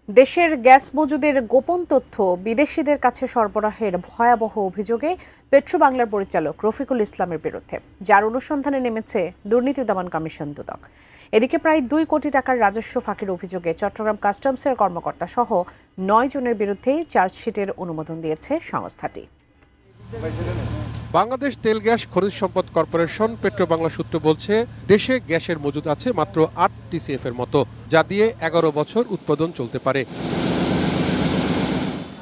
দেশের গ্যাস মজুদের গোপন তথ্য বিদেশিদের কাছে সরবরাহের ভয়াবহ অভিযোগে পেট্রোবাংলার পরিচালক রফিকুল ইসলামের বিরুদ্ধে, যার অনুসন্ধানে নেমেছে দুর্নীতি দমন কমিশন দুদক। এদিকে প্রায় ২ কোটি টাকার রাজস্ব ফাঁকির অভিযোগে চট্টগ্রাম কাস্টমসের কর্মকর্তা সহ ৯ জনের বিরুদ্ধেই চার্জশিটের অনুমোদন দিয়েছে সংস্থাটি। বাংলাদেশ তেল গ্যাস খনিজ সম্পদ কর্পোরেশন পেট্রোবাংলা সূত্র বলছে, দেশে গ্যাসের মজুদ আছে মাত্র ৮ টিসিএফ এর মতো, যা দিয়ে ১১ বছর উৎপাদন চলতে পারে।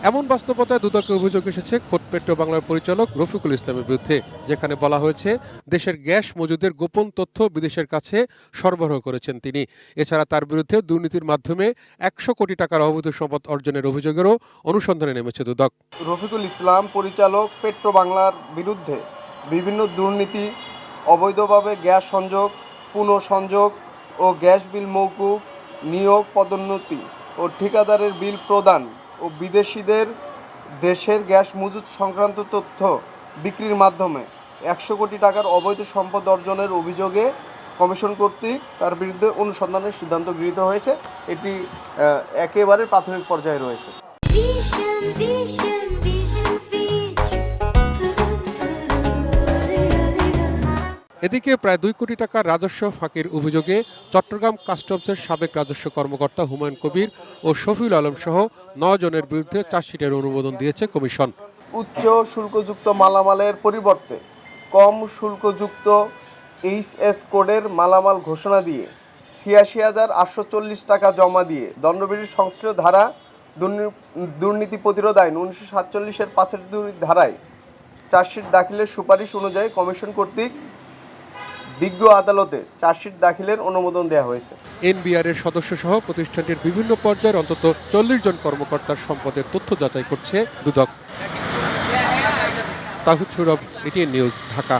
এমন বাস্তবতায় দুদকে অভিযোগ এসেছে খোদ পেট্রোবাংলার পরিচালক রফিকুল ইসলামের বিরুদ্ধে, যেখানে বলা হয়েছে দেশের গ্যাস মজুদের গোপন তথ্য বিদেশের কাছে সরবরাহ করেছেন তিনি। এছাড়া তার বিরুদ্ধে দুর্নীতির মাধ্যমে ১০০ কোটি টাকার অবৈধ সম্পদ অর্জনের অভিযোগেরও অনুসন্ধানে নেমেছে দুদক। রফিকুল ইসলাম পরিচালক পেট্রোবাংলার বিরুদ্ধে বিভিন্ন দুর্নীতি, অবৈধভাবে গ্যাস সংযোগ, পুনঃসংযোগ ও গ্যাস বিল মওকুফ, নিয়োগ, পদোন্নতি ও ঠিকাদারের বিল প্রদান ও বিদেশিদের দেশের গ্যাস মজুদ সংক্রান্ত তথ্য বিক্রির মাধ্যমে ১০০ কোটি টাকার অবৈধ সম্পদ অর্জনের অভিযোগে কমিশন কর্তৃক তার বিরুদ্ধে অনুসন্ধানের সিদ্ধান্ত গৃহীত হয়েছে। এটি একেবারে প্রাথমিক পর্যায়ে রয়েছে। এদিকে প্রায় ২ কোটি টাকার রাজস্ব ফাঁকির অভিযোগে চট্টগ্রাম কাস্টমসের সাবেক রাজস্ব কর্মকর্তা হুমায়ুন কবির ও শফিউল আলম সহ ৯ জনের বিরুদ্ধে চার্জশিটের অনুমোদন দিয়েছে কমিশন। উচ্চ শুল্কযুক্ত মালামালের পরিবর্তে কম শুল্কযুক্ত এইচএস কোডের মালামাল ঘোষণা দিয়ে ৮৬,৮৪০ টাকা জমা দিয়ে দণ্ডবিধির সংশ্লিষ্ট ধারা দুর্নীতি প্রতিরোধ আইন ১৯৪৭-এর ৫-২ ধারায় চার্জশিট দাখিলের সুপারিশ অনুযায়ী কমিশন কর্তৃক বিজ্ঞ আদালতে চার্জশিট দাখিলের অনুমোদন দেওয়া হয়েছে। এনবিআর এর সদস্য সহ প্রতিষ্ঠানটির বিভিন্ন পর্যায়ের অন্তত ৪০ জন কর্মকর্তার সম্পদের তথ্য যাচাই করছে দুদক। তাহিদ সৌরভ, এটিএন নিউজ, ঢাকা।